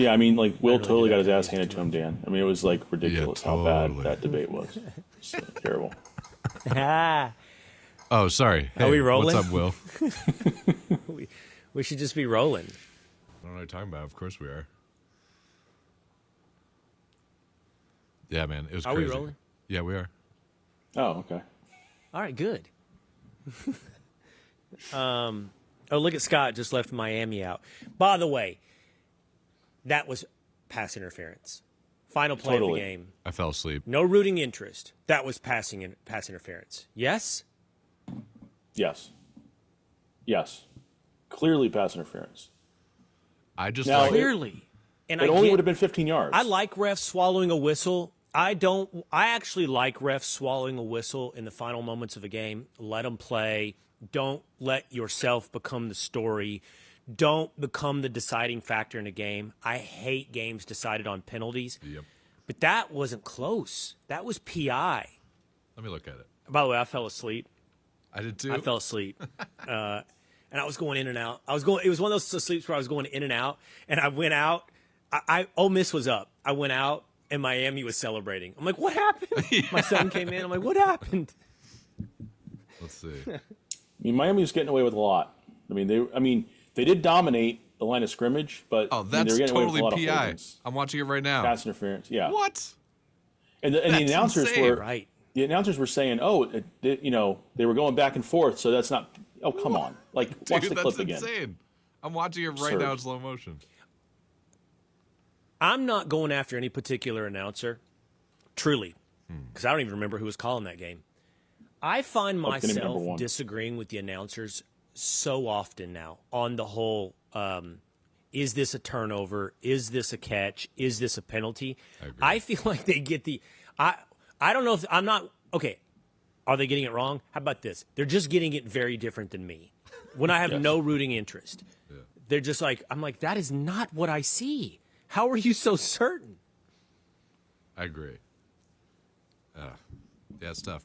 Yeah, I mean, like, Will really totally do got his that ass handed to him, Dan. I mean, it was, like, ridiculous how bad that debate was. It's terrible. Oh, sorry. Hey, Are we rolling? What's up, Will? We should just be rolling. I don't know what you're talking about. Of course we are. Yeah, man. It was crazy. Are we rolling? Yeah, we are. Oh, okay. All right, good. Oh, look at Scott just left Miami out. By the way, that was pass interference. Final play of the game. I fell asleep. No rooting interest. That was pass interference. Yes? Yes. Yes. Clearly pass interference. I just Now, Clearly. And It only would have been 15 yards. I like refs swallowing a whistle. I actually like refs swallowing a whistle in the final moments of a game. Let them play. Don't let yourself become the story. Don't become the deciding factor in a game. I hate games decided on penalties. Yep. But that wasn't close. That was PI. Let me look at it. By the way, I fell asleep. I did too. I fell asleep. And I was going in and out. It was one of those sleeps where I was going in and out. And I went out. Ole Miss was up. I went out, and Miami was celebrating. I'm like, what happened? My son came in. I'm like, what happened? Let's see. I mean, Miami was getting away with a lot. I mean, they did dominate the line of scrimmage, but Oh, I mean, that's they were getting totally away with a lot of PI. holdings. I'm watching it right now. Pass interference, yeah. What? And the That's announcers insane. were Right. The announcers were saying, they were going back and forth, so that's not. Oh, come on! Like, watch Dude, the that's clip again. insane. I'm watching it right Absurd. now in slow motion. I'm not going after any particular announcer, truly, because I don't even remember who was calling that game. I find gonna be number myself one. disagreeing with the announcers so often now on the whole, is this a turnover? Is this a catch? Is this a penalty? agree. I feel like they get I don't know if I'm not okay. Are they getting it wrong? How about this? They're just getting it very different than me. When I have Yes. no rooting interest, they're just like, I'm like, that is not what I see. How are you so certain? I agree. Yeah, it's tough.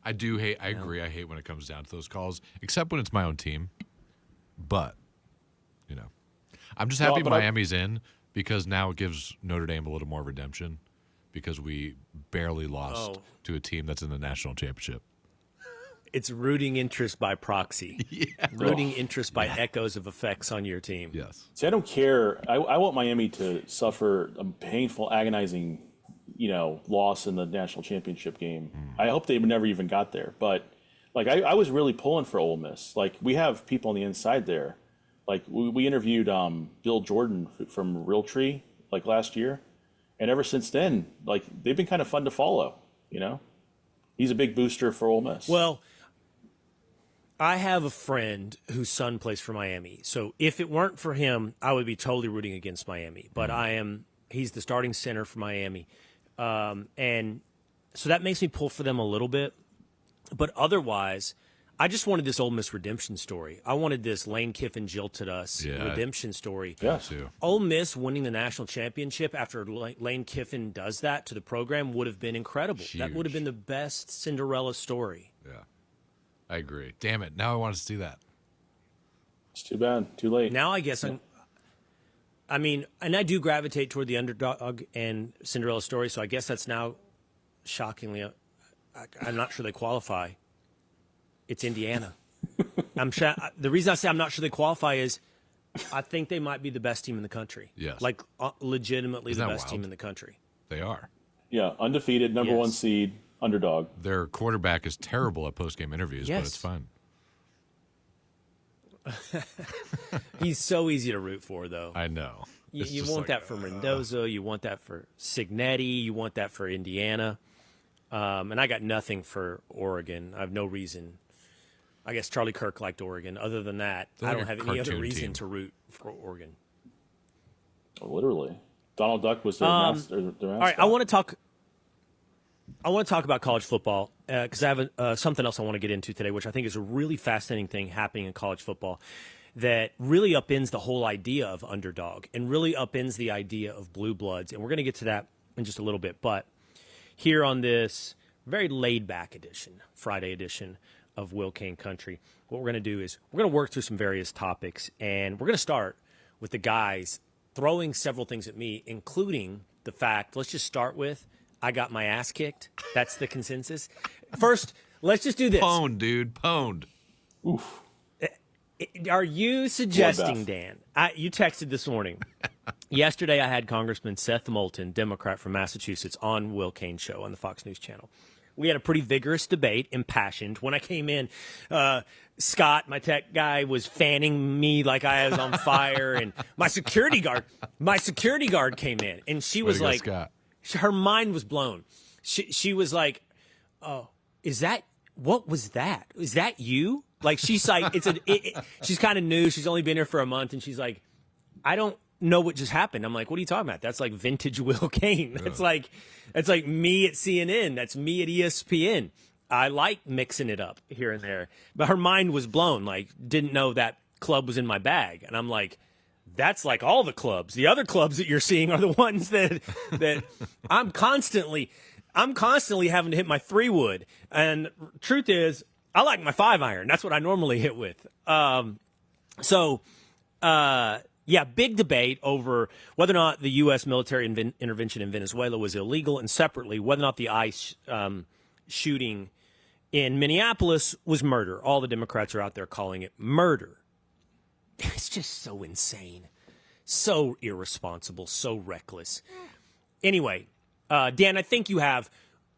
I agree. I hate when it comes down to those calls, except when it's my own team. But, I'm just happy but Miami's in because now it gives Notre Dame a little more redemption because we barely lost to a team that's in the national championship. It's rooting interest by proxy. Rooting interest by echoes of effects on your team. Yes. See, I don't care. I want Miami to suffer a painful, agonizing, loss in the national championship game. I hope they never even got there. But like, I was really pulling for Ole Miss. Like, we have people on the inside there. Like, we interviewed Bill Jordan from Realtree like last year, and ever since then, like, they've been kind of fun to follow. He's a big booster for Ole Miss. Well, I have a friend whose son plays for Miami. So if it weren't for him, I would be totally rooting against Miami. But he's the starting center for Miami. And so that makes me pull for them a little bit. But otherwise, I just wanted this Ole Miss redemption story. I wanted this Lane Kiffin jilted us redemption story. yeah. Too. Ole Miss winning the national championship after Lane Kiffin does that to the program would have been incredible. Huge. That would have been the best Cinderella story. Yeah. I agree. Damn it. Now I want to see that. It's too bad. Too late. Now I guess and I do gravitate toward the underdog and Cinderella story, so I guess that's now shockingly, I'm not sure they qualify. It's Indiana. The reason I say I'm not sure they qualify is I think they might be the best team in the country. Yes. Like, legitimately Isn't the that best team wild? in the country. They are. Yeah, undefeated, number Yes. one seed, underdog. Their quarterback is terrible at post-game interviews, Yes. but it's fun. He's so easy to root for, though. I know. It's You just want like, that for Mendoza. You want that for Signetti. You want that for Indiana. And I got nothing for Oregon. I have no reason. I guess Charlie Kirk liked Oregon. Other than that, They're I like don't a have any other cartoon reason team. to root for Oregon. Oh, literally. Donald Duck was their mascot. All right, I want to talk about college football because I have something else I want to get into today, which I think is a really fascinating thing happening in college football that really upends the whole idea of underdog and really upends the idea of blue bloods. And we're going to get to that in just a little bit. But here on this very laid-back edition, Friday edition of Will Cain Country, what we're going to do is we're going to work through some various topics, and we're going to start with the guys throwing several things at me, including the fact, let's just start with, I got my ass kicked. That's the consensus. First, let's just do this. Pwned, dude. Pwned. Oof. Are you suggesting, Dan? You texted this morning. Yesterday, I had Congressman Seth Moulton, Democrat from Massachusetts, on Will Cain Show on the Fox News Channel. We had a pretty vigorous debate, impassioned. When I came in, Scott, my tech guy, was fanning me like I was on fire, and my security guard came in, and she was like, Scott. her mind was blown. She was like, "Oh, what was that? Is that you?" Like, she's like, she's kind of new. She's only been here for a month, and she's like, I don't know what just happened. I'm like, what are you talking about? That's like vintage Will Cain. That's like me at CNN. That's me at ESPN. I like mixing it up here and there. But her mind was blown, like, didn't know that club was in my bag. And I'm like, that's like all the clubs. The other clubs that you're seeing are the ones that I'm constantly having to hit my 3-wood. And truth is, I like my 5-iron. That's what I normally hit with. Yeah, big debate over whether or not the U.S. military intervention in Venezuela was illegal, and separately, whether or not the ICE shooting in Minneapolis was murder. All the Democrats are out there calling it murder. It's just so insane, so irresponsible, so reckless. Anyway, Dan, I think you have,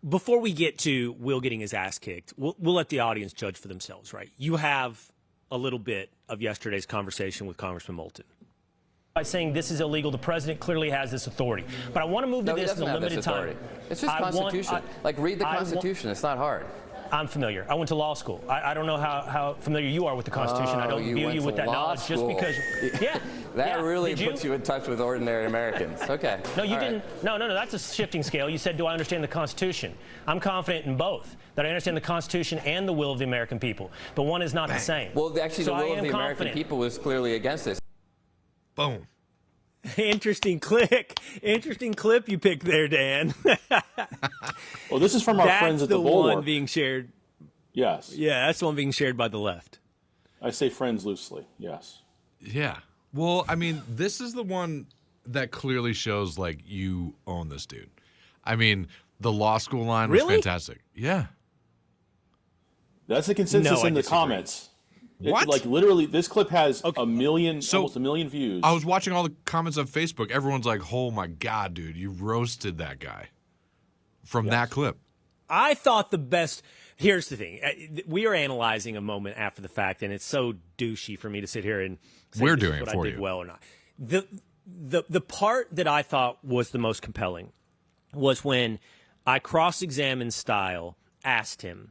before we get to Will getting his ass kicked, we'll let the audience judge for themselves, right? You have a little bit of yesterday's conversation with Congressman Moulton. By saying this is illegal, the president clearly has this authority. But I want to move to this in a limited time. It's just Constitution. Read the Constitution. It's not hard. I'm familiar. I went to law school. I don't know how familiar you are with the Constitution. I don't view you with that knowledge just because. Yeah. That really puts you in touch with ordinary Americans. Okay. No, you didn't. No. That's a shifting scale. You said, do I understand the Constitution? I'm confident in both, that I understand the Constitution and the will of the American people. But one is not the same. Well, actually, the will of the American people was clearly against this. Boom. Interesting clip you picked there, Dan. Well, this is from our friends at the Bulwark. That's the one being shared. Yes. Yeah, that's the one being shared by the left. I say friends loosely, yes. Yeah. Well, I mean, this is the one that clearly shows, like, you own this dude. I mean, the law school line was fantastic. Yeah. That's the consensus in the comments. What? Like, literally, this clip has almost a million views. I was watching all the comments on Facebook. Everyone's like, oh, my God, dude, you roasted that guy from that clip. I thought the best – here's the thing. We are analyzing a moment after the fact, and it's so douchey for me to sit here and say we're doing it what for I did you. well or not. The part that I thought was the most compelling was when I cross-examined style asked him,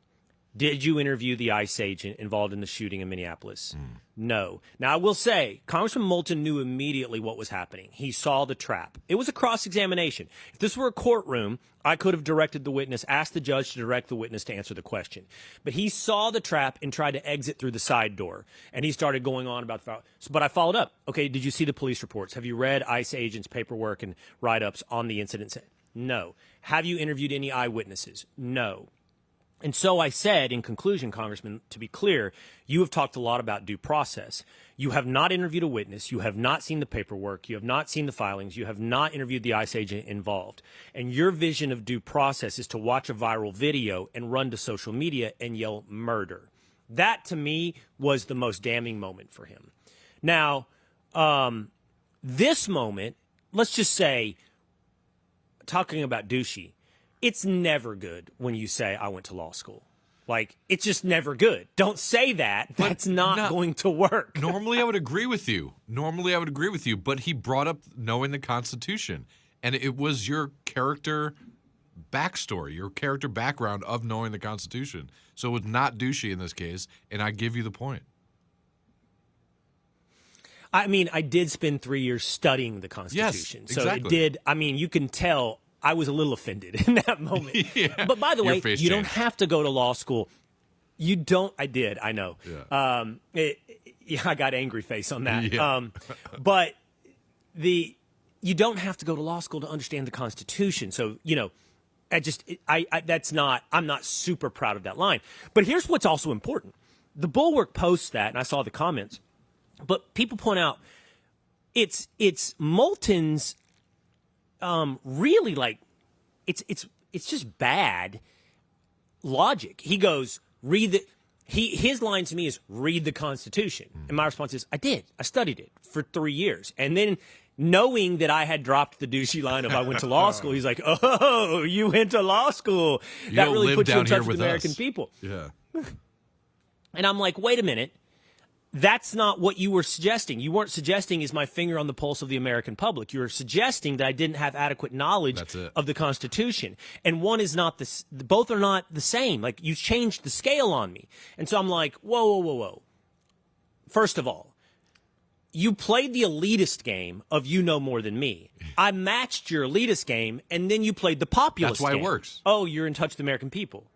did you interview the ICE agent involved in the shooting in Minneapolis? No. Now, I will say, Congressman Moulton knew immediately what was happening. He saw the trap. It was a cross-examination. If this were a courtroom, I could have directed the witness, asked the judge to direct the witness to answer the question. But he saw the trap and tried to exit through the side door. And he started going on about the but I followed up. Okay, did you see the police reports? Have you read ICE agents' paperwork and write-ups on the incident? No. Have you interviewed any eyewitnesses? No. And so I said, in conclusion, Congressman, to be clear, you have talked a lot about due process. You have not interviewed a witness. You have not seen the paperwork. You have not seen the filings. You have not interviewed the ICE agent involved. And your vision of due process is to watch a viral video and run to social media and yell murder. That, to me, was the most damning moment for him. Now, this moment, let's just say, talking about douchey, it's never good when you say, I went to law school. Like, it's just never good. Don't say that. That's not going to work. Normally, I would agree with you. But he brought up knowing the Constitution. And it was your character backstory, your character background of knowing the Constitution. So it was not douchey in this case, and I give you the point. I mean, I did spend 3 years studying the Constitution. Yes, so exactly. it did. I mean, you can tell I was a little offended in that moment. Yeah. But by the way, you don't have to go to law school. You don't. I did. I know. Yeah. I got angry face on that. Yeah. But you don't have to go to law school to understand the Constitution. So, I'm not super proud of that line. But here's what's also important. The Bulwark posts that, and I saw the comments. But people point out, it's Moulton's really like it's just bad logic. He goes, his line to me is read the Constitution. And my response is, I did. I studied it for 3 years. And then knowing that I had dropped the douchey line of I went to law school, he's like, oh, you went to law school. That don't really live puts you in down here touch with with American us. people. Yeah. And I'm like, wait a minute. That's not what you were suggesting. You weren't suggesting is my finger on the pulse of the American public. You were suggesting that I didn't have adequate knowledge of the Constitution. And one is not this. Both are not the same. Like, you changed the scale on me. And so I'm like, whoa. First of all, you played the elitist game of you know more than me. I matched your elitist game, and then you played the populist game. That's why it works. Oh, you're in touch with the American people.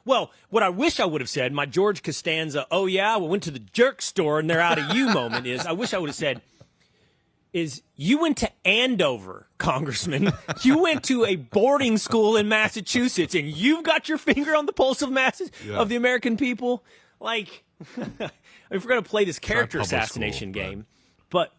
Well, what I wish I would have said, my George Costanza, oh yeah, we went to the jerk store and they're out of you moment is, I wish I would have said, is you went to Andover, Congressman. You went to a boarding school in Massachusetts and you've got your finger on the pulse of of the American people. Like, if we're going to play this character assassination game, but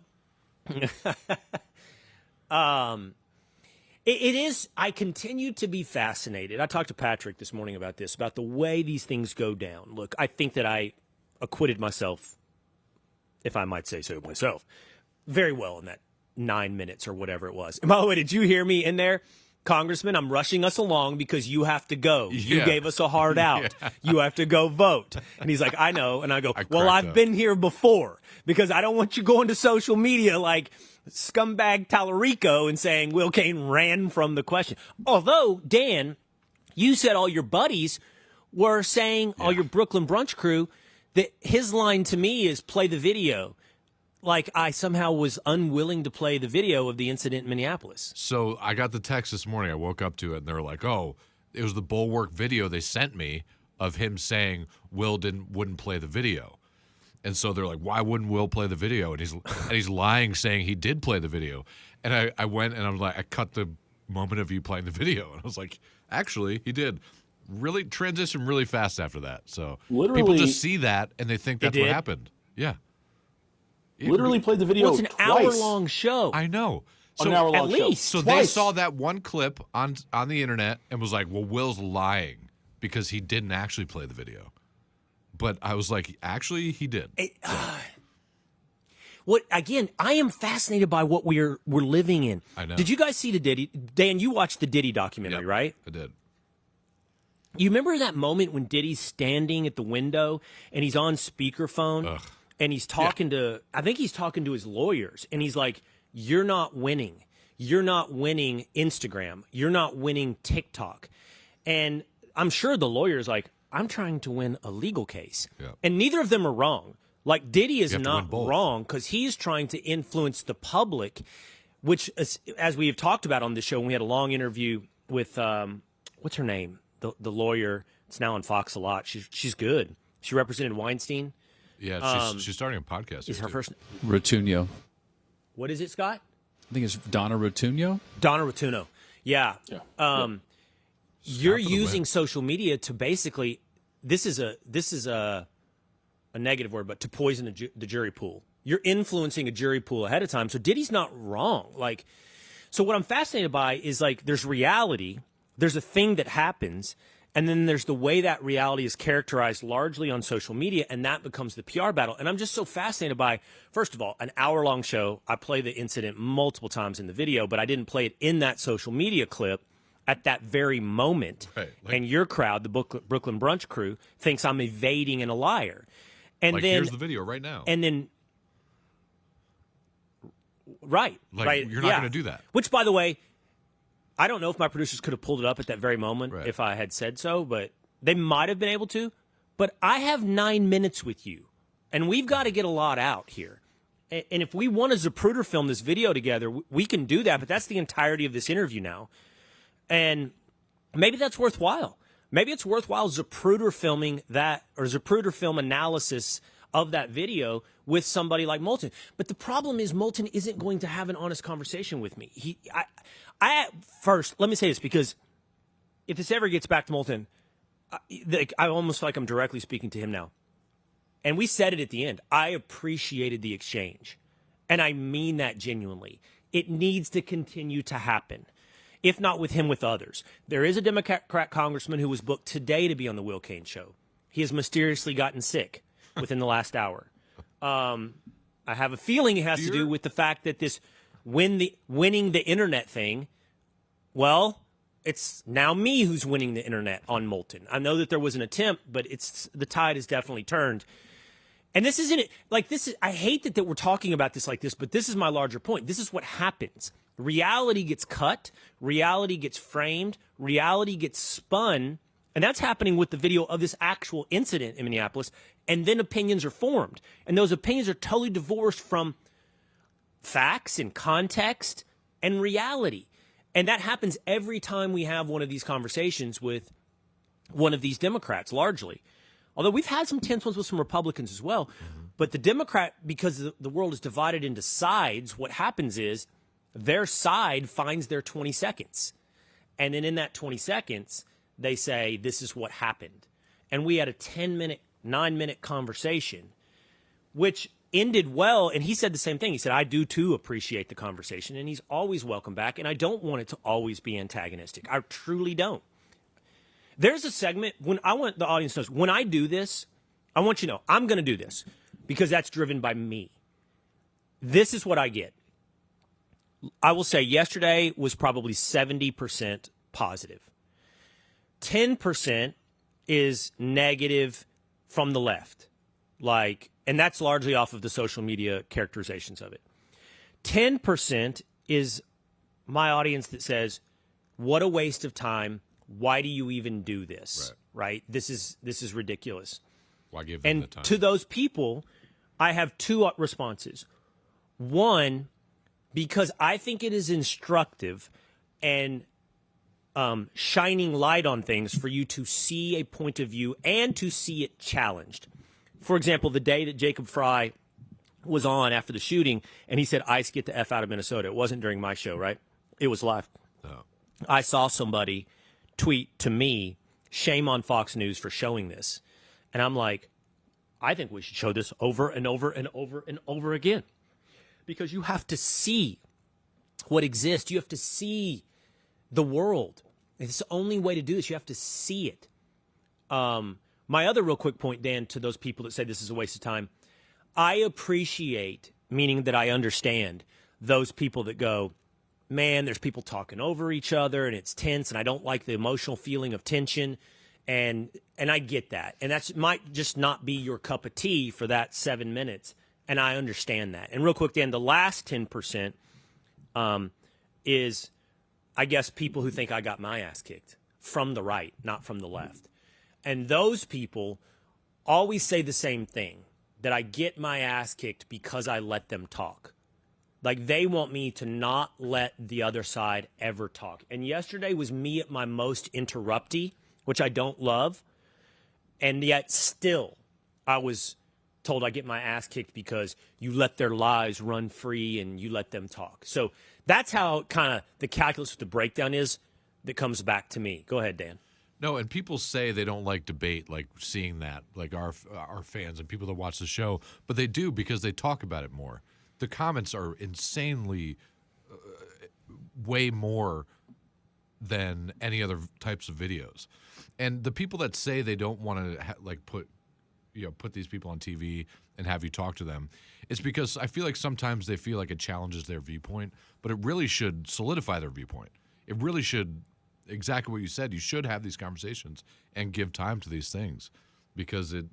it is, I continue to be fascinated. I talked to Patrick this morning about this, about the way these things go down. Look, I think that I acquitted myself, if I might say so myself, very well in that 9 minutes or whatever it was. And by the way, did you hear me in there? Congressman, I'm rushing us along because you have to go. You gave us a hard out. You have to go vote. And he's like, I know. And I go, well, I've been here before because I don't want you going to social media like scumbag Tallarico and saying Will Cain ran from the question. Although, Dan, you said all your buddies were saying, all your Brooklyn brunch crew, that his line to me is play the video. Like I somehow was unwilling to play the video of the incident in Minneapolis. So I got the text this morning. I woke up to it, and they were like, oh, it was the Bulwark video they sent me of him saying Will wouldn't play the video. And so they're like, why wouldn't Will play the video? And he's lying, saying he did play the video. And I went and I was like, I cut the moment of you playing the video. And I was like, actually, he did. Really transitioned really fast after that. So Literally, people just see that and they think that's what happened. Yeah. Literally played the video It's an hour-long show. I know. So an hour-long at least. So they saw that one clip on the internet and was like, well, Will's lying because he didn't actually play the video. But I was like, actually, he did. What again? I am fascinated by what we're living in. I know. Did you guys see the Diddy? Dan, you watched the Diddy documentary, right? I did. You remember that moment when Diddy's standing at the window and he's on speakerphone and he's talking to, I think he's talking to his lawyers, and he's like, "You're not winning. You're not winning Instagram. You're not winning TikTok." And I'm sure the lawyer's like, I'm trying to win a legal case. Yeah. And neither of them are wrong. Like, Diddy is You have to not win both. wrong because he's trying to influence the public, which, as we have talked about on this show, and we had a long interview with, what's her name? The lawyer. It's now on Fox a lot. She's good. She represented Weinstein. Yeah, she's starting a podcast. Is her first Rotunio. What is it, Scott? I think it's Donna Rotunio. Donna Rotunno. Yeah. You're using social media to basically, this is a negative word, but to poison the jury pool. You're influencing a jury pool ahead of time. So Diddy's not wrong. Like, so what I'm fascinated by is like, there's reality, there's a thing that happens, and then there's the way that reality is characterized largely on social media, and that becomes the PR battle. And I'm just so fascinated by, first of all, an hour-long show. I play the incident multiple times in the video, but I didn't play it in that social media clip at that very moment. Right, and your crowd, the Brooklyn Brunch crew, thinks I'm evading and a liar. And like, then here's the video right now. And then, right. You're not going to do that. Which, by the way, I don't know if my producers could have pulled it up at that very moment if I had said so, but they might have been able to. But I have 9 minutes with you, and we've got to get a lot out here. And if we want to Zapruder film this video together, we can do that, but that's the entirety of this interview now. And maybe that's worthwhile. Maybe it's worthwhile Zapruder filming that, or Zapruder film analysis of that video with somebody like Moulton. But the problem is Moulton isn't going to have an honest conversation with me. First, let me say this, because if this ever gets back to Moulton, I almost feel like I'm directly speaking to him now. And we said it at the end. I appreciated the exchange. And I mean that genuinely. It needs to continue to happen. If not with him, with others. There is a Democrat congressman who was booked today to be on the Will Cain Show. He has mysteriously gotten sick within the last hour. I have a feeling it has to do with the fact that this winning the internet thing, well, it's now me who's winning the internet on Moulton. I know that there was an attempt, but the tide has definitely turned. And this isn't it. Like, this is, I hate that we're talking about this like this, but this is my larger point. This is what happens. Reality gets cut, reality gets framed, reality gets spun, and that's happening with the video of this actual incident in Minneapolis, and then opinions are formed. And those opinions are totally divorced from facts and context and reality. And that happens every time we have one of these conversations with one of these Democrats, largely. Although we've had some tense ones with some Republicans as well. But the Democrat, because the world is divided into sides, what happens is their side finds their 20 seconds. And then in that 20 seconds, they say, this is what happened. And we had a 10-minute, 9-minute conversation, which ended well. And he said the same thing. He said, I do, too, appreciate the conversation. And he's always welcome back. And I don't want it to always be antagonistic. I truly don't. There's a segment when I want the audience to know, when I do this, I want you to know I'm going to do this because that's driven by me. This is what I get. I will say yesterday was probably 70% positive. 10% is negative from the left. And that's largely off of the social media characterizations of it. 10% is my audience that says, what a waste of time. Why do you even do this? Right? This is ridiculous. Why give them the time? And to those people, I have two responses. One, because I think it is instructive and shining light on things for you to see a point of view and to see it challenged. For example, the day that Jacob Fry was on after the shooting, and he said, ICE, get the F out of Minnesota. It wasn't during my show, right? It was live. No. I saw somebody tweet to me, shame on Fox News for showing this. And I'm like, I think we should show this over and over and over and over again. Because you have to see what exists. You have to see the world. It's the only way to do this. You have to see it. My other real quick point, Dan, to those people that say this is a waste of time, I appreciate, meaning that I understand, those people that go, man, there's people talking over each other and it's tense and I don't like the emotional feeling of tension. And I get that. And that might just not be your cup of tea for that 7 minutes. And I understand that. And real quick, Dan, the last 10% is, I guess, people who think I got my ass kicked from the right, not from the left. And those people always say the same thing, that I get my ass kicked because I let them talk. Like, they want me to not let the other side ever talk. And yesterday was me at my most interrupty, which I don't love. And yet still, I was told I get my ass kicked because you let their lies run free and you let them talk. So that's how kind of the calculus with the breakdown is that comes back to me. Go ahead, Dan. No, and people say they don't like debate, like seeing that, like our fans and people that watch the show, but they do because they talk about it more. The comments are insanely way more than any other types of videos. And the people that say they don't want to put these people on TV and have you talk to them, it's because I feel like sometimes they feel like it challenges their viewpoint, but it really should solidify their viewpoint. It really should, exactly what you said, you should have these conversations and give time to these things because it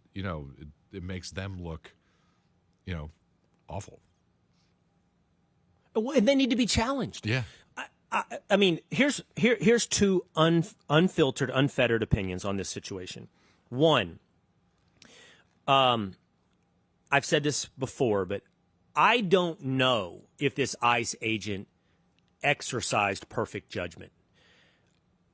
makes them look, awful. And they need to be challenged. Yeah. I mean, here's two unfiltered, unfettered opinions on this situation. One, I've said this before, but I don't know if this ICE agent exercised perfect judgment.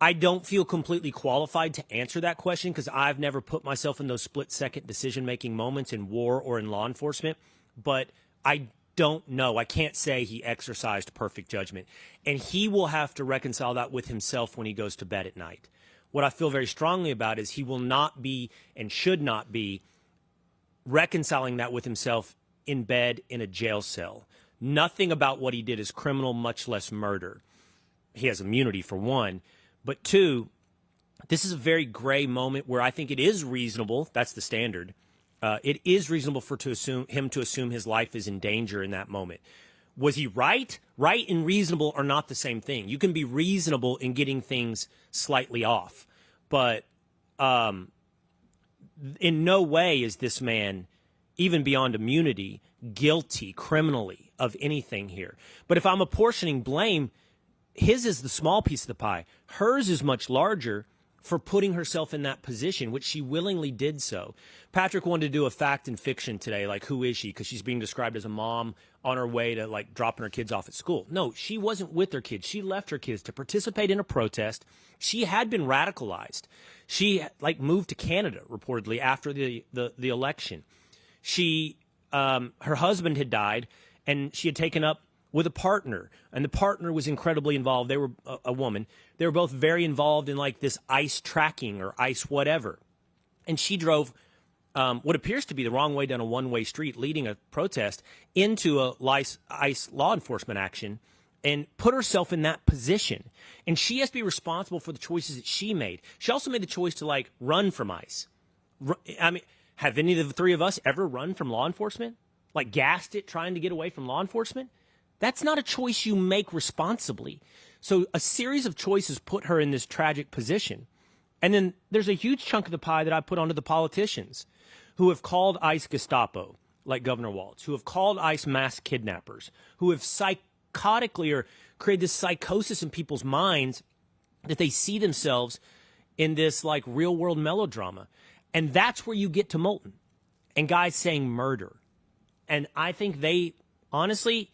I don't feel completely qualified to answer that question because I've never put myself in those split-second decision-making moments in war or in law enforcement, but I don't know. I can't say he exercised perfect judgment. And he will have to reconcile that with himself when he goes to bed at night. What I feel very strongly about is he will not be and should not be reconciling that with himself in bed in a jail cell. Nothing about what he did is criminal, much less murder. He has immunity, for one. But two, this is a very gray moment where I think it is reasonable. That's the standard. It is reasonable to assume his life is in danger in that moment. Was he right? Right and reasonable are not the same thing. You can be reasonable in getting things slightly off. But in no way is this man, even beyond immunity, guilty criminally of anything here. But if I'm apportioning blame, his is the small piece of the pie. Hers is much larger for putting herself in that position, which she willingly did so. Patrick wanted to do a fact and fiction today, like who is she? Because she's being described as a mom on her way to like dropping her kids off at school. No, she wasn't with her kids. She left her kids to participate in a protest. She had been radicalized. She like moved to Canada reportedly after the election. She her husband had died, and she had taken up with a partner, and the partner was incredibly involved. They were a woman. They were both very involved in like this ICE tracking or ICE whatever. And she drove what appears to be the wrong way down a one-way street leading a protest into a ICE law enforcement action and put herself in that position. And she has to be responsible for the choices that she made. She also made the choice to like run from ICE. I mean, have any of the three of us ever run from law enforcement? Like gassed it trying to get away from law enforcement? That's not a choice you make responsibly. So a series of choices put her in this tragic position. And then there's a huge chunk of the pie that I put onto the politicians who have called ICE Gestapo, like Governor Walz, who have called ICE mass kidnappers, who have psychotically or created this psychosis in people's minds that they see themselves in this like real world melodrama. And that's where you get to Moulton and guys saying murder. And I think they, honestly,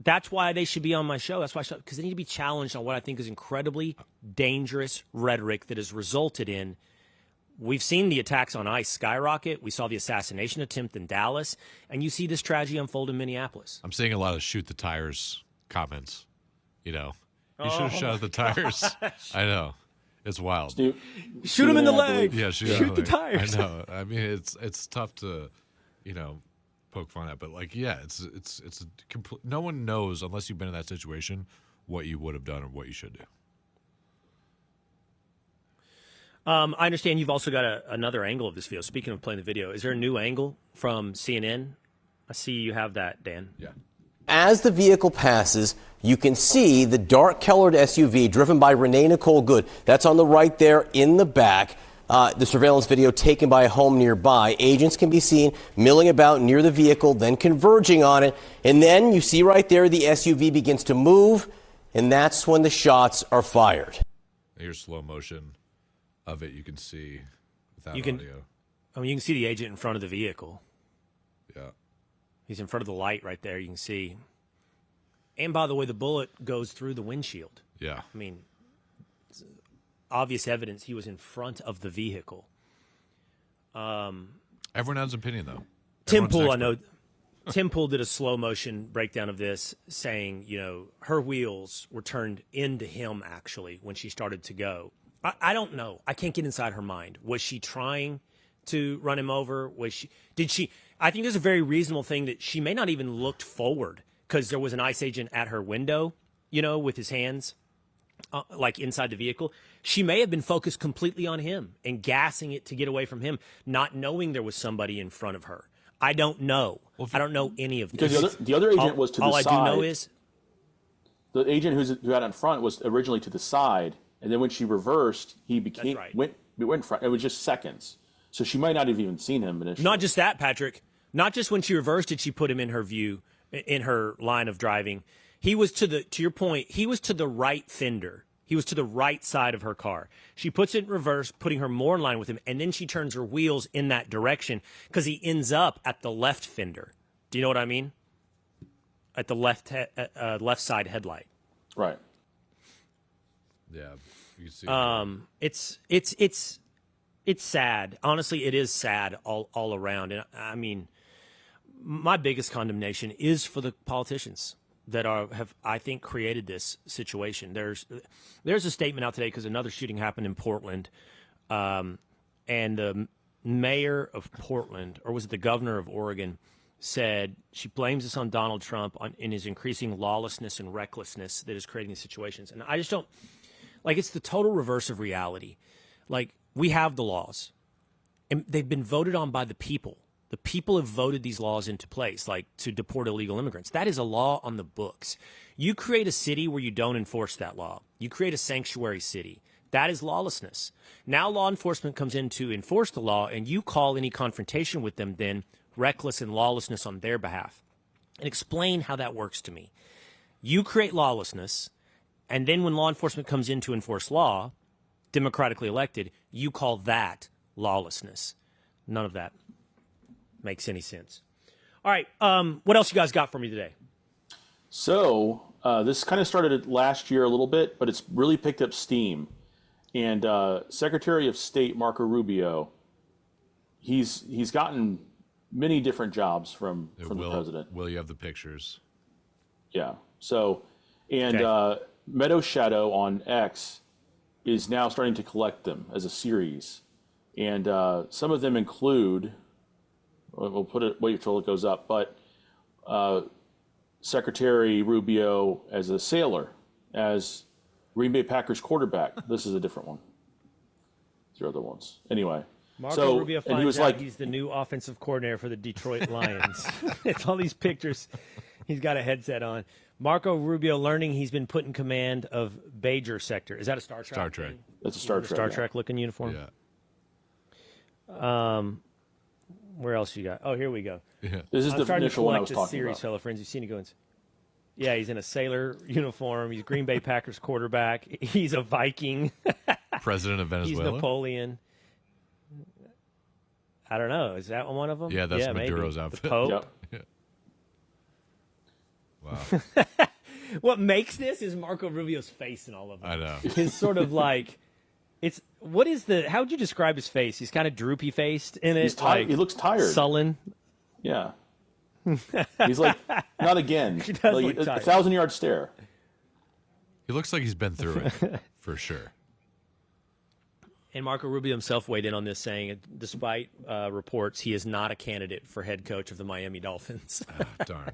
that's why they should be on my show. That's why, because they need to be challenged on what I think is incredibly dangerous rhetoric that has resulted in. We've seen the attacks on ICE skyrocket. We saw the assassination attempt in Dallas, and you see this tragedy unfold in Minneapolis. I'm seeing a lot of shoot the tires comments. You know, you should have shot the tires. I know, it's wild. Shoot him in the leg. Yeah, shoot the tires. I know. I mean, it's tough to, poke fun at, but like, yeah, it's a complete. No one knows unless you've been in that situation what you would have done or what you should do. I understand you've also got another angle of this video. Speaking of playing the video, is there a new angle from CNN? I see you have that, Dan. Yeah. As the vehicle passes, you can see the dark-colored SUV driven by Renee Nicole Good. That's on the right there in the back. The surveillance video taken by a home nearby. Agents can be seen milling about near the vehicle, then converging on it. And then you see right there the SUV begins to move, and that's when the shots are fired. Here's slow motion of it. You can see without audio. I mean, you can see the agent in front of the vehicle. Yeah. He's in front of the light right there. You can see. And by the way, the bullet goes through the windshield. Yeah. I mean, obvious evidence he was in front of the vehicle. Everyone has an opinion, though. Tim Pool, I know. Tim Pool did a slow motion breakdown of this, saying, her wheels were turned into him, actually, when she started to go. I don't know. I can't get inside her mind. Was she trying to run him over? Did she? I think there's a very reasonable thing that she may not even looked forward because there was an ICE agent at her window, with his hands. Like inside the vehicle, she may have been focused completely on him and gassing it to get away from him, not knowing there was somebody in front of her. I don't know. I don't know any of this. Because the other agent was to the side. All I do know is the agent who got in front was originally to the side, and then when she reversed, he went in front. It was just seconds, so she might not have even seen him initially. Not just that, Patrick. Not just when she reversed did she put him in her view, in her line of driving. He was to your point, he was to the right fender. He was to the right side of her car. She puts it in reverse, putting her more in line with him, and then she turns her wheels in that direction because he ends up at the left fender. Do you know what I mean? At the left side headlight. Right. Yeah. You see. It's sad. Honestly, it is sad all around. And I mean, my biggest condemnation is for the politicians that have, I think, created this situation. There's a statement out today because another shooting happened in Portland, and the mayor of Portland, or was it the governor of Oregon, said she blames this on Donald Trump in his increasing lawlessness and recklessness that is creating these situations. And I just don't like, it's the total reverse of reality. Like, we have the laws and they've been voted on by the people. The people have voted these laws into place, like to deport illegal immigrants. That is a law on the books. You create a city where you don't enforce that law. You create a sanctuary city. That is lawlessness. Now law enforcement comes in to enforce the law, and you call any confrontation with them then reckless and lawlessness on their behalf. And explain how that works to me. You create lawlessness, and then when law enforcement comes in to enforce law, democratically elected, you call that lawlessness. None of that makes any sense. All right, what else you guys got for me today? So this kind of started last year a little bit, but it's really picked up steam. And Secretary of State Marco Rubio, he's gotten many different jobs from the president. Will, you have the pictures? Yeah. So, and Meadow Shadow on X is now starting to collect them as a series. And some of them include, we'll wait till it goes up, but Secretary Rubio as a sailor, as Green Bay Packers quarterback. This is a different one. These are other ones. Anyway. Marco Rubio finds out he's the new offensive coordinator for the Detroit Lions. It's all these pictures. He's got a headset on. Marco Rubio learning he's been put in command of Bajer Sector. Is that a Star Trek? Star Trek. Thing? That's a Star Trek. Star Trek looking uniform? Yeah. Where else you got? Oh, here we go. Yeah. This is the initial one I was talking series, about. fellow friends. You've seen it going. Yeah, he's in a sailor uniform. He's Green Bay Packers quarterback. He's a Viking. President of Venezuela. He's Napoleon. I don't know. Is that one of them? Yeah, that's Maduro's maybe. outfit. The Pope. Yep. Yeah. Wow. What makes this is Marco Rubio's face in all of them. I know. His sort of like, how would you describe his face? He's kind of droopy faced in it. He's tired. He looks tired. Sullen. Yeah. He's like, not again. He does Like, look a tired. 1,000-yard stare. He looks like he's been through it, for sure. And Marco Rubio himself weighed in on this, saying, despite reports, he is not a candidate for head coach of the Miami Dolphins. Darn.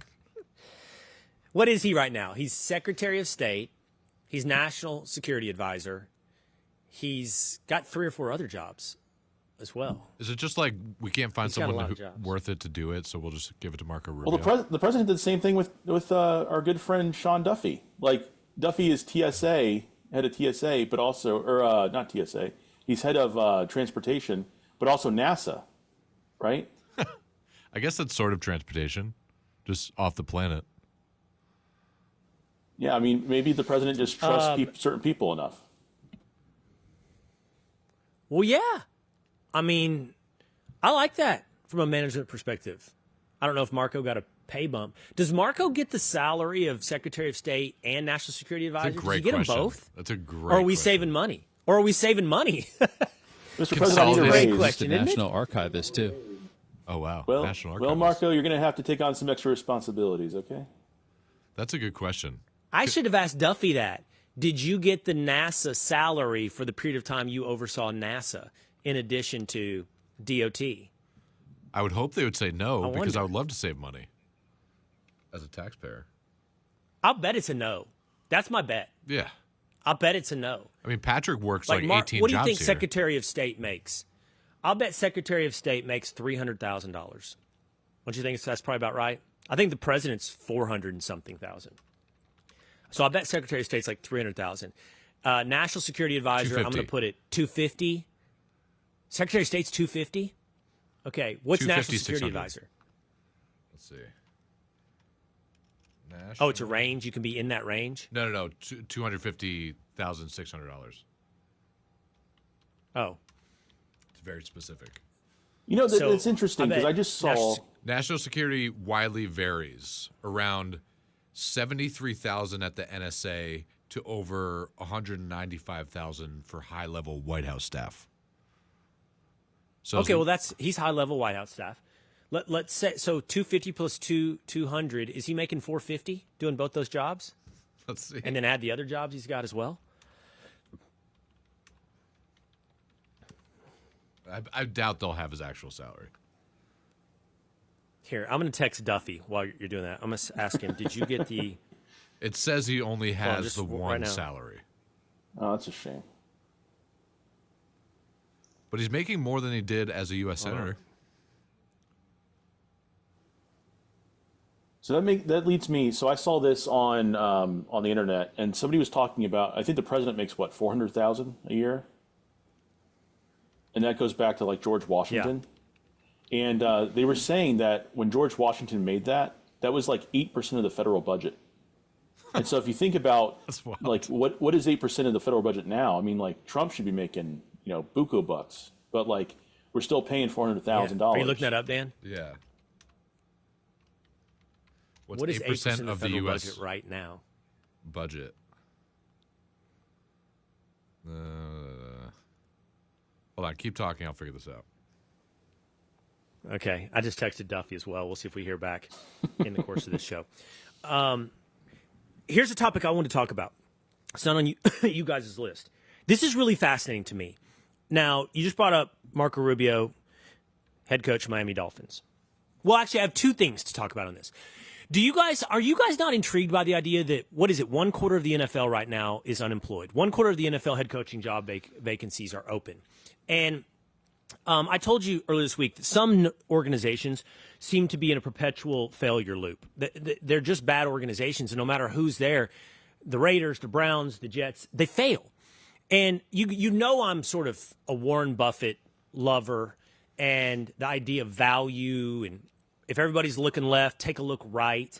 What is he right now? He's Secretary of State. He's National Security Advisor. He's got 3 or 4 other jobs as well. Is it just like we can't find He's got a lot someone of jobs. worth it to do it, so we'll just give it to Marco Rubio? Well, the president did the same thing with our good friend Sean Duffy. Like, Duffy is TSA, head of TSA, but also, or not TSA, he's head of transportation, but also NASA, right? I guess that's sort of transportation, just off the planet. Yeah, I mean, maybe the president just trusts certain people enough. Well, yeah. I mean, I like that from a management perspective. I don't know if Marco got a pay bump. Does Marco get the salary of Secretary of State and National Security Advisor? That's a great Does he get question. them both? That's a great Or are we question. saving money? Or are we saving money? Mr. President, I need a Great raise. question. The isn't it? National Archivist, too. Oh, wow. Well, National Archives. Marco, you're going to have to take on some extra responsibilities, okay? That's a good question. I should have asked Duffy that. Did you get the NASA salary for the period of time you oversaw NASA in addition to DOT? I would hope they would say no, because wonder. I would love to save money as a taxpayer. I'll bet it's a no. That's my bet. Yeah. I'll bet it's a no. I mean, Patrick works like Mark, 18 what do you jobs think here. Secretary of State makes? I'll bet Secretary of State makes $300,000. Don't you think that's probably about right? I think the president's 400 and something thousand. So I bet Secretary of State's like 300,000. National Security Advisor, I'm going to put it 250. Secretary of State's 250. Okay, what's 250, National Security 600. Advisor? Let's see. National... Oh, it's a range. You can be in that range. No. $250,600. Oh, It's very specific. You know, So, it's interesting because bet I just saw... National security widely varies, around 73,000 at the NSA to over 195,000 for high-level White House staff. So okay. Well, he's high level White House staff. Let's say so. 250 plus 200. Is he making 450 doing both those jobs? let's see. And then add the other jobs he's got as well. I doubt they'll have his actual salary. Here, I'm going to text Duffy while you're doing that. I'm going to ask him, did you get the... It says he only has just the right one now. salary. Oh, that's a shame. But he's making more than he did as a U.S. Senator. So that leads me. So I saw this on the internet, and somebody was talking about. I think the president makes what, 400,000 a year, and that goes back to like George Washington. Yeah. And they were saying that when George Washington made that, that was like 8% of the federal budget. And so if you think about like what is 8% of the federal budget now? I mean, like Trump should be making buku bucks, but like we're still paying $400,000. Are you looking that up, Dan? Yeah. What is 8% of the federal U.S. budget right now? Budget. Hold on, keep talking. I'll figure this out. Okay, I just texted Duffy as well. We'll see if we hear back in the course of this show. Here's a topic I want to talk about. It's not on you guys' list. This is really fascinating to me. Now, you just brought up Marco Rubio, head coach of Miami Dolphins. Well, actually, I have two things to talk about on this. Are you guys not intrigued by the idea that, what is it, 1/4 of the NFL right now is unemployed? 1/4 of the NFL head coaching job vacancies are open. And I told you earlier this week that some organizations seem to be in a perpetual failure loop. They're just bad organizations, and no matter who's there, the Raiders, the Browns, the Jets, they fail. And I'm sort of a Warren Buffett lover, and the idea of value, and if everybody's looking left, take a look right.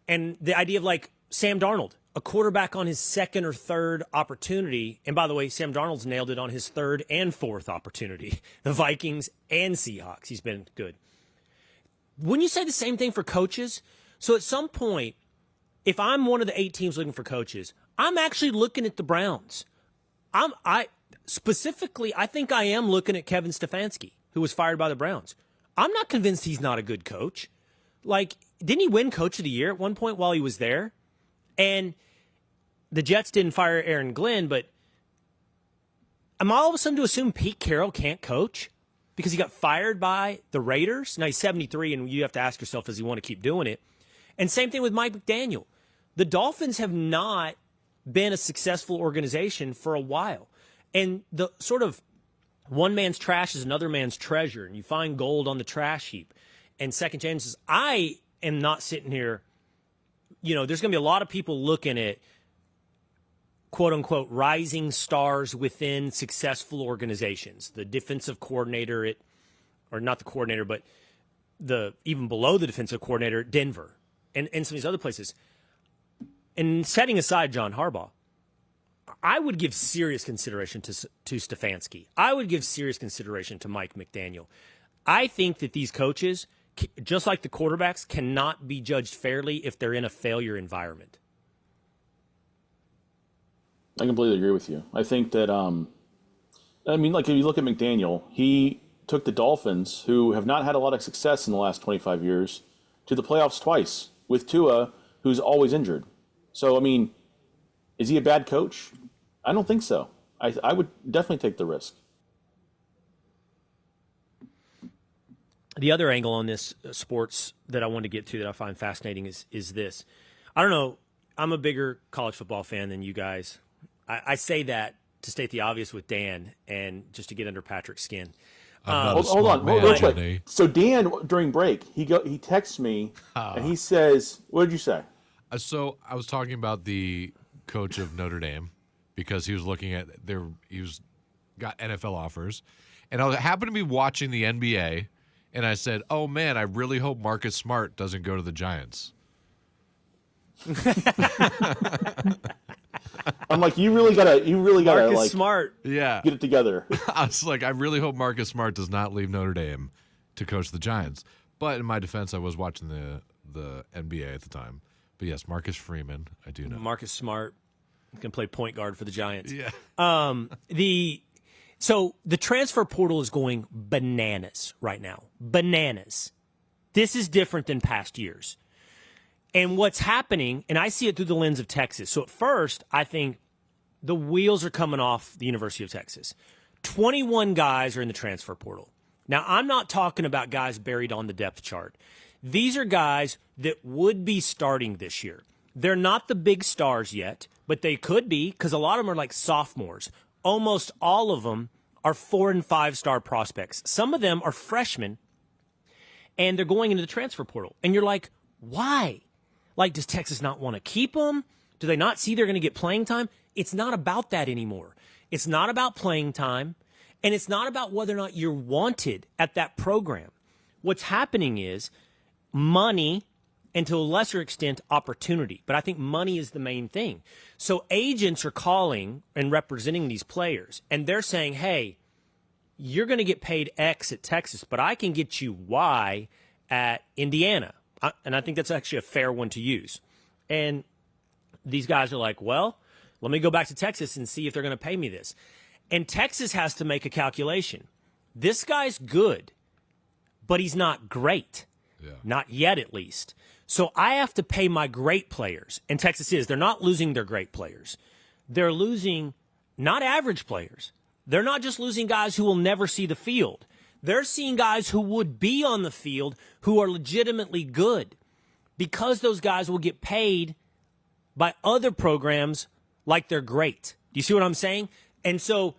And the idea of like Sam Darnold, a quarterback on his second or third opportunity. And by the way, Sam Darnold's nailed it on his third and fourth opportunity. The Vikings and Seahawks. He's been good. Wouldn't you say the same thing for coaches? So at some point, if I'm one of the 8 teams looking for coaches, I'm actually looking at the Browns. I think I am looking at Kevin Stefanski, who was fired by the Browns. I'm not convinced he's not a good coach. Like, didn't he win Coach of the Year at one point while he was there? And the Jets didn't fire Aaron Glenn, but am I all of a sudden to assume Pete Carroll can't coach because he got fired by the Raiders? Now, he's 73, and you have to ask yourself, does he want to keep doing it? And same thing with Mike McDaniel. The Dolphins have not been a successful organization for a while. And the sort of one man's trash is another man's treasure, and you find gold on the trash heap. And second chances, I am not sitting here, there's going to be a lot of people looking at quote unquote rising stars within successful organizations. The defensive coordinator or not the coordinator, but even below the defensive coordinator at Denver and some of these other places. And setting aside John Harbaugh, I would give serious consideration to Stefanski. I would give serious consideration to Mike McDaniel. I think that these coaches, just like the quarterbacks, cannot be judged fairly if they're in a failure environment. I completely agree with you. I think that, if you look at McDaniel, he took the Dolphins, who have not had a lot of success in the last 25 years, to the playoffs twice with Tua, who's always injured. So, is he a bad coach? I don't think so. I would definitely take the risk. The other angle on this sports that I want to get to that I find fascinating is this. I don't know. I'm a bigger college football fan than you guys. I say that to state the obvious with Dan and just to get under Patrick's skin. Hold on, real quick. So Dan, during break, he texts me and he says, "What did you say?" So I was talking about the coach of Notre Dame because he was looking at got NFL offers, and I happened to be watching the NBA, and I said, "Oh man, I really hope Marcus Smart doesn't go to the Giants." I'm like, you really gotta Marcus Smart. Yeah, get it together. I was like, I really hope Marcus Smart does not leave Notre Dame to coach the Giants. But in my defense, I was watching the NBA at the time. But yes, Marcus Freeman, I do know. Marcus Smart can play point guard for the Giants. Yeah. So the transfer portal is going bananas right now. Bananas. This is different than past years. And what's happening, and I see it through the lens of Texas. So at first, I think the wheels are coming off the University of Texas. 21 guys are in the transfer portal. Now, I'm not talking about guys buried on the depth chart. These are guys that would be starting this year. They're not the big stars yet, but they could be because a lot of them are like sophomores. Almost all of them are 4- and 5-star prospects. Some of them are freshmen, and they're going into the transfer portal. And you're like, why? Like, does Texas not want to keep them? Do they not see they're going to get playing time? It's not about that anymore. It's not about playing time, and it's not about whether or not you're wanted at that program. What's happening is money, and to a lesser extent, opportunity. But I think money is the main thing. So agents are calling and representing these players, and they're saying, hey, you're going to get paid X at Texas, but I can get you Y at Indiana. And I think that's actually a fair one to use. And these guys are like, well, let me go back to Texas and see if they're going to pay me this. And Texas has to make a calculation. This guy's good, but he's not great. Yeah. Not yet, at least. So I have to pay my great players. And Texas is. They're not losing their great players. They're losing not average players. They're not just losing guys who will never see the field. They're seeing guys who would be on the field who are legitimately good because those guys will get paid by other programs like they're great. Do you see what I'm saying? And so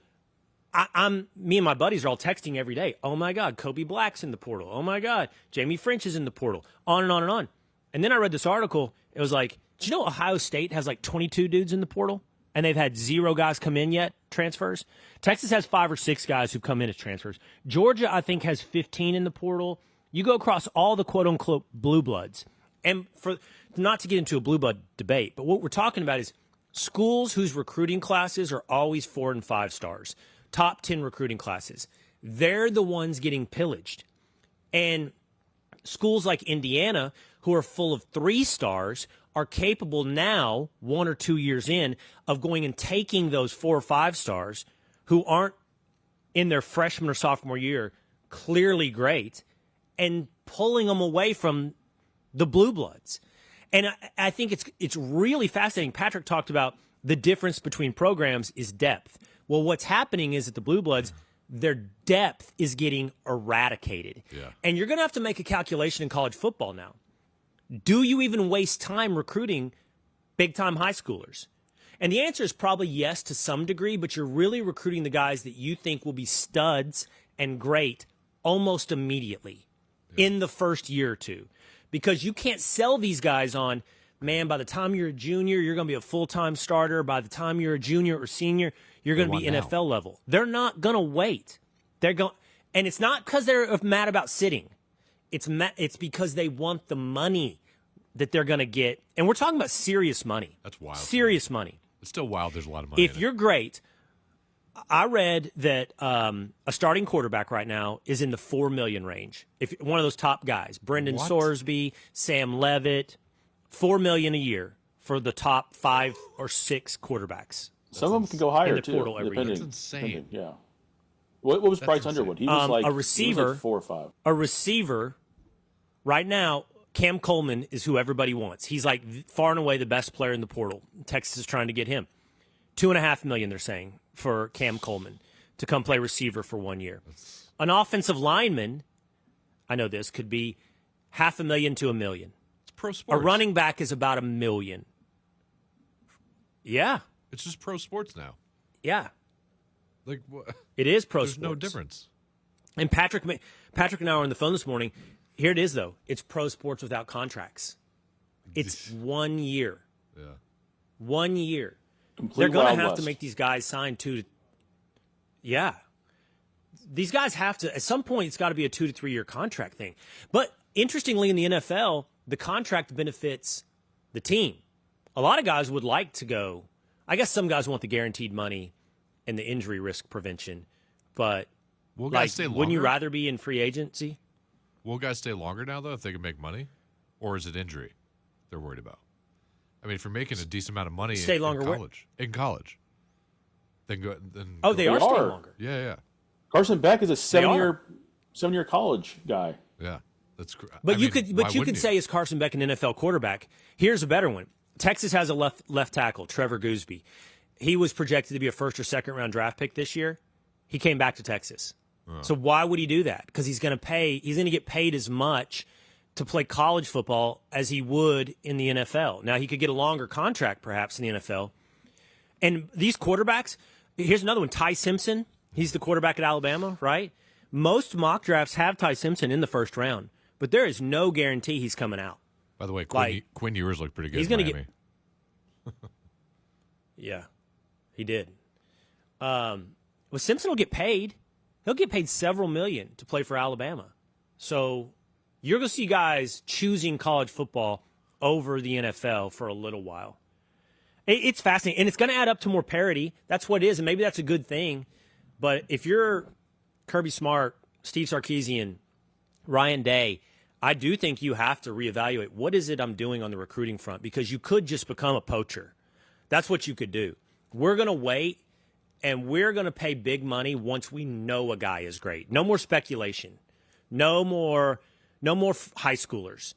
me and my buddies are all texting every day. Oh, my God, Kobe Black's in the portal. Oh, my God, Jamie French is in the portal. On and on and on. And then I read this article. It was like, do you know Ohio State has like 22 dudes in the portal? And they've had 0 guys come in yet, transfers. Texas has 5 or 6 guys who've come in as transfers. Georgia, I think, has 15 in the portal. You go across all the quote-unquote blue bloods. And for not to get into a blue blood debate, but what we're talking about is schools whose recruiting classes are always 4 and 5 stars, top 10 recruiting classes. They're the ones getting pillaged. And schools like Indiana, who are full of 3 stars, are capable now, 1 or 2 years in, of going and taking those 4 or 5 stars who aren't in their freshman or sophomore year clearly great and pulling them away from the blue bloods. And I think it's really fascinating. Patrick talked about the difference between programs is depth. Well, what's happening is that the blue bloods, their depth is getting eradicated. Yeah. And you're going to have to make a calculation in college football now. Do you even waste time recruiting big-time high schoolers? And the answer is probably yes to some degree, but you're really recruiting the guys that you think will be studs and great almost immediately in the first year or two. Because you can't sell these guys on, man, by the time you're a junior, you're going to be a full-time starter. By the time you're a junior or senior, you're going to be NFL level. They're not going to wait. They're going, and it's not because they're mad about sitting. It's because they want the money that they're going to get. And we're talking about serious money. That's wild. Serious money. It's still wild. There's a lot of money. If you're great, I read that a starting quarterback right now is in the $4 million range. If one of those top guys, Brendan Sorsby, Sam Levitt, $4 million a year for the top 5 or 6 quarterbacks. Some of them can go higher in the portal every year. That's insane. Yeah. What was Bryce Underwood? He was like a receiver. He was like 4 or 5. A receiver right now. Cam Coleman is who everybody wants. He's like far and away the best player in the portal. Texas is trying to get him. $2.5 million, they're saying, for Cam Coleman to come play receiver for 1 year. An offensive lineman, I know this, could be $500,000 to $1 million. It's pro sports. A running back is about $1 million. Yeah. It's just pro sports now. Yeah. Like what? It is pro There's sports. no difference. And Patrick and I were on the phone this morning. Here it is, though. It's pro sports without contracts. It's 1 year. Yeah. 1 year. Complete They're going Wild to have West. to make these guys sign 2 to. Yeah. These guys have to, at some point, it's got to be a 2 to 3 year contract thing. But interestingly, in the NFL, the contract benefits the team. A lot of guys would like to go. I guess some guys want the guaranteed money and the injury risk prevention. But Will guys stay wouldn't you longer? rather be in free agency? Will guys stay longer now, though, if they can make money? Or is it injury they're worried about? I mean, if you're making a decent amount of money Stay longer in where? college. In college. Then go. Then Oh, go- they are staying longer. Yeah, yeah. Carson Beck is a They are. 7-year college guy. Yeah. That's But I you mean, could, why but you wouldn't could say is Carson Beck an NFL quarterback? Here's a better one. Texas has a left tackle, Trevor Gooseby. He was projected to be a 1st or 2nd round draft pick this year. He came back to Texas. So why would he do that? Because he's going to get paid as much to play college football as he would in the NFL. Now, he could get a longer contract perhaps in the NFL. And these quarterbacks, here's another one, Ty Simpson. He's the quarterback at Alabama, right? Most mock drafts have Ty Simpson in the first round, but there is no guarantee he's coming out. By the way, Quinn Ewers looked pretty good he's in gonna Miami. Yeah, he did. Well, Simpson will get paid. He'll get paid several million to play for Alabama. So you're going to see guys choosing college football over the NFL for a little while. It's fascinating, and it's going to add up to more parity. That's what it is, and maybe that's a good thing. But if you're Kirby Smart, Steve Sarkisian, Ryan Day, I do think you have to reevaluate what is it I'm doing on the recruiting front, because you could just become a poacher. That's what you could do. We're going to wait, and we're going to pay big money once we know a guy is great. No more speculation. No more high schoolers.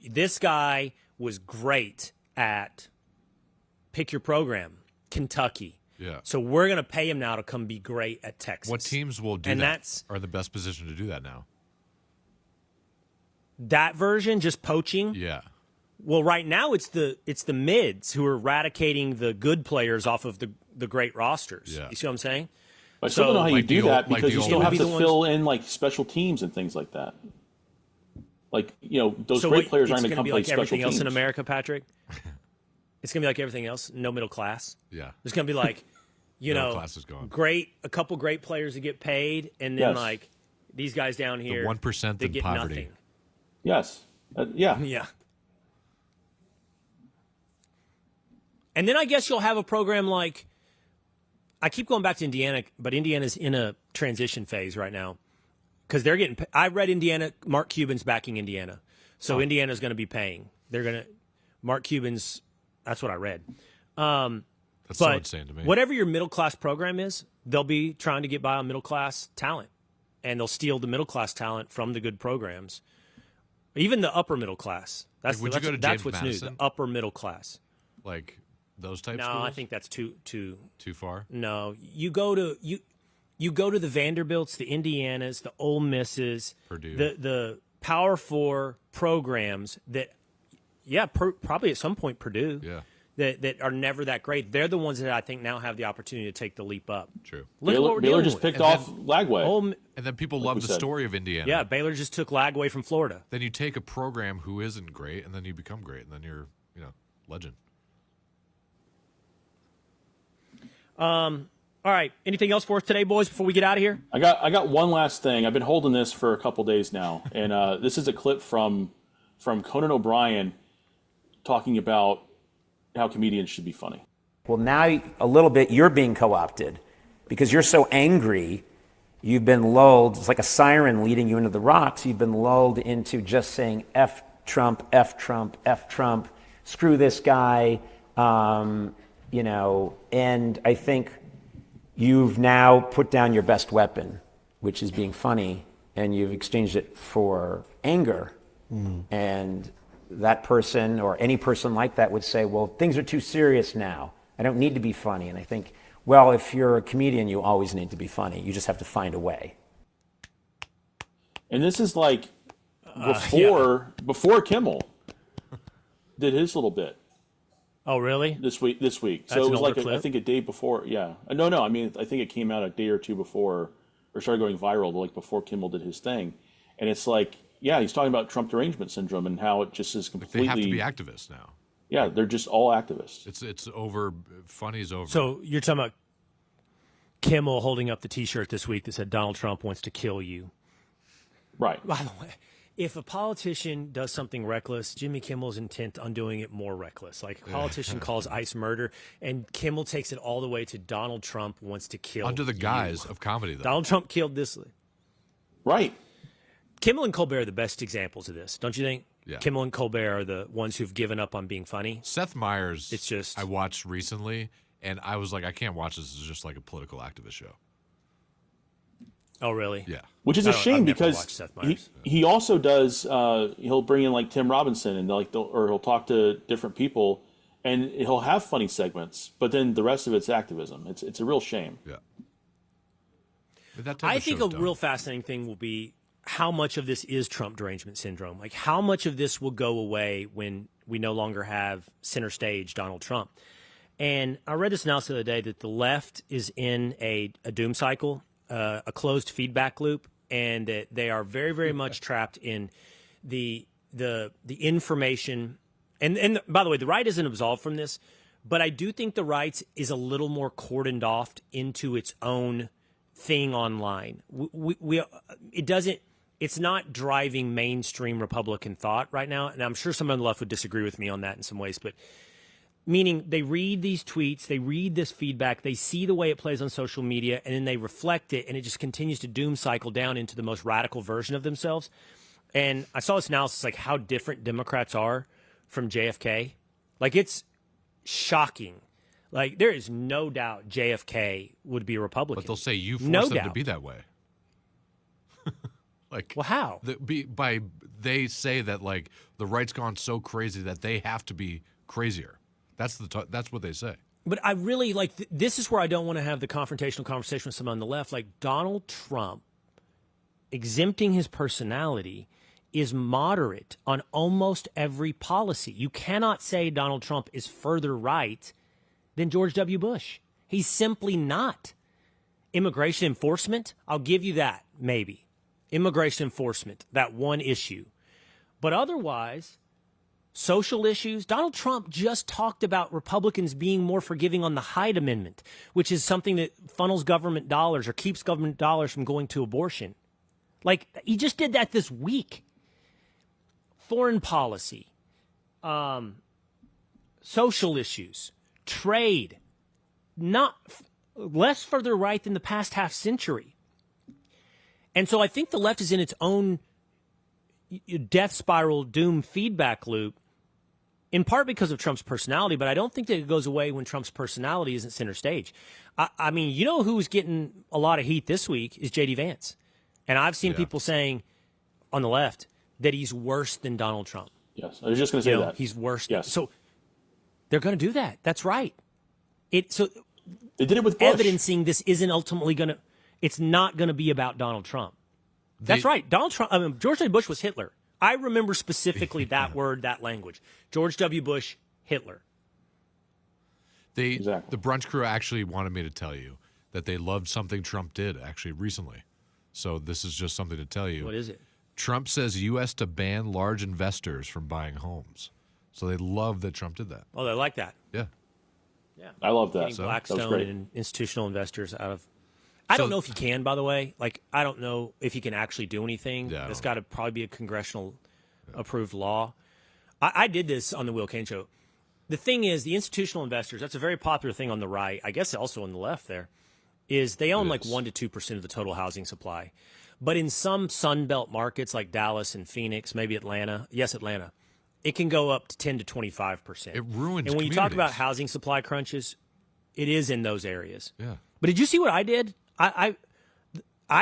This guy was great at pick your program, Kentucky. Yeah. So we're going to pay him now to come be great at Texas. What teams will do that? Are in the best position to do that now? That version, just poaching. Yeah. Well, right now it's the mids who are eradicating the good players off of the great rosters. Yeah. You see what I'm saying? I still don't know how you do that, because you still have to old fill in like special teams and things like that. Like, those great players aren't going to come play like special everything teams. else in America, Patrick. It's going to be like everything else. No middle class. Yeah. It's going to be like, middle class is gone. A couple great players that get paid, and then like these guys down here, the 1% in get poverty. nothing. Yes. Yeah. Yeah. And then I guess you'll have a program like, I keep going back to Indiana, but Indiana's in a transition phase right now because they're getting. I read Indiana. Mark Cuban's backing Indiana, so Indiana's going to be paying. They're going to. Mark Cuban's. That's what I read. That's so insane to me. Whatever your middle class program is, they'll be trying to get by on middle class talent, and they'll steal the middle class talent from the good programs. Even the upper middle class. That's would you go to that's James what's Madison? new. The upper middle class. Like those types. No, schools? I think that's too far. No, you go to the Vanderbilts, the Indianas, the Ole Misses, Purdue, the Power Four programs that, probably at some point Purdue, that are never that great. They're the ones that I think now have the opportunity to take the leap up. True. Baylor just picked off Lagway. And then people love the story of Indiana. Yeah, Baylor just took Lagway from Florida. Then you take a program who isn't great, and then you become great, and then you're legend. All right. Anything else for us today, boys, before we get out of here? I got one last thing. I've been holding this for a couple days now, and this is a clip from Conan O'Brien talking about how comedians should be funny. Well, now a little bit you're being co-opted because you're so angry. You've been lulled. It's like a siren leading you into the rocks. You've been lulled into just saying F Trump, F Trump, F Trump, screw this guy. And I think you've now put down your best weapon, which is being funny, and you've exchanged it for anger. And that person or any person like that would say, well, things are too serious now. I don't need to be funny. And I think, well, if you're a comedian, you always need to be funny. You just have to find a way. And this is like before Kimmel did his little bit. Oh, really? This week. That's So it was like clip? I think a day before. Yeah. No. I mean, I think it came out a day or two before, or started going viral, like before Kimmel did his thing. And it's like, he's talking about Trump derangement syndrome and how it just is completely. They have to be activists now. Yeah, they're just all activists. It's over. Funny's over. So you're talking about Kimmel holding up the T-shirt this week that said Donald Trump wants to kill you. Right. By the way, if a politician does something reckless, Jimmy Kimmel's intent on doing it more reckless. Like a politician calls ICE murder, and Kimmel takes it all the way to Donald Trump wants to kill under the guise of comedy, though. Donald Trump killed this. Right. Kimmel and Colbert are the best examples of this, don't you think? Yeah. Kimmel and Colbert are the ones who've given up on being funny. Seth Meyers, it's just, I watched recently, and I was like, I can't watch this. It's just like a political activist show. Oh, really? Yeah. Which is a shame because he also does. He'll bring in like Tim Robinson and or he'll talk to different people, and he'll have funny segments. But then the rest of it's activism. It's a real shame. Yeah. I think a real fascinating thing will be how much of this is Trump derangement syndrome. Like, how much of this will go away when we no longer have center stage Donald Trump? And I read this analysis the other day that the left is in a doom cycle, a closed feedback loop, and that they are very, very much trapped in the information. And by the way, the right isn't absolved from this, but I do think the right is a little more cordoned off into its own thing online. It's not driving mainstream Republican thought right now, and I'm sure some on the left would disagree with me on that in some ways, but meaning they read these tweets, they read this feedback, they see the way it plays on social media, and then they reflect it, and it just continues to doom cycle down into the most radical version of themselves. And I saw this analysis, like how different Democrats are from JFK. Like, it's shocking. Like, there is no doubt JFK would be a Republican. But they'll say you forced them to be that way. Like, well, how? They say that, like, the right's gone so crazy that they have to be crazier. That's what they say. But I really like this is where I don't want to have the confrontational conversation with someone on the left. Like, Donald Trump, exempting his personality, is moderate on almost every policy. You cannot say Donald Trump is further right than George W. Bush. He's simply not. Immigration enforcement, I'll give you that, maybe. Immigration enforcement, that one issue. But otherwise, social issues, Donald Trump just talked about Republicans being more forgiving on the Hyde Amendment, which is something that funnels government dollars or keeps government dollars from going to abortion. Like, he just did that this week. Foreign policy, social issues, trade, not less further right than the past half century. And so I think the left is in its own death spiral, doom feedback loop, in part because of Trump's personality, but I don't think that it goes away when Trump's personality isn't center stage. I mean, you know who's getting a lot of heat this week is J.D. Vance. And I've seen people saying on the left that he's worse than Donald Trump. Yes, I was just going to say that. He's worse. Yes. So they're going to do that. That's right. So they did it with Bush. Evidencing this isn't ultimately going to, it's not going to be about Donald Trump. That's right. Donald Trump, George W. Bush was Hitler. I remember specifically that word, that language. George W. Bush, Hitler. The brunch crew actually wanted me to tell you that they loved something Trump did actually recently. So this is just something to tell you. What is it? Trump says U.S. to ban large investors from buying homes. So they love that Trump did that. Oh, they like that. Yeah. Yeah. I love that. Getting Blackstone and institutional investors out of. I don't know if he can, by the way. Like, I don't know if he can actually do anything. Yeah, It's got to probably be a congressional approved law. I did this on the Will Cain Show. The thing is, the institutional investors, that's a very popular thing on the right, I guess also on the left there, is they own like 1% to 2% of the total housing supply. But in some Sunbelt markets like Dallas and Phoenix, maybe Atlanta, it can go up to 10 to 25%. It ruins. And when you talk about housing supply crunches, it is in those areas. Yeah. But did you see what I did? I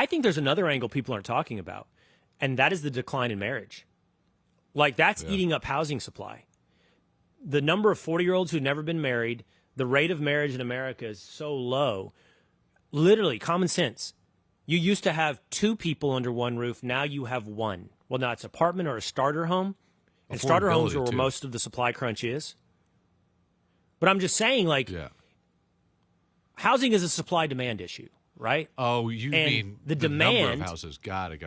think there's another angle people aren't talking about, and that is the decline in marriage. Like, that's eating up housing supply. The number of 40-year-olds who've never been married, the rate of marriage in America is so low. Literally, common sense. You used to have 2 people under one roof. Now you have 1. Well, now it's an apartment or a starter home. And starter homes are where most of the supply crunch is. But I'm just saying, like, housing is a supply-demand issue, right? Oh, you mean the demand, number of houses. Got it.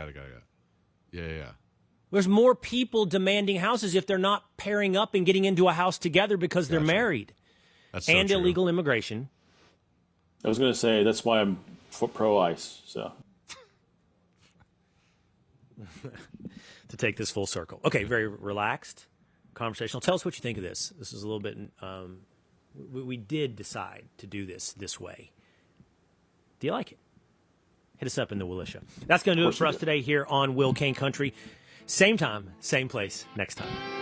Yeah. There's more people demanding houses if they're not pairing up and getting into a house together because they're married. That's so and true. Illegal immigration. I was going to say, that's why I'm pro-ICE, so. To take this full circle. Okay, very relaxed, conversational. Tell us what you think of this. This is a little bit, we did decide to do this way. Do you like it? Hit us up in the Willisha. That's going to do it for us today here on Will Cain Country. Same time, same place, next time.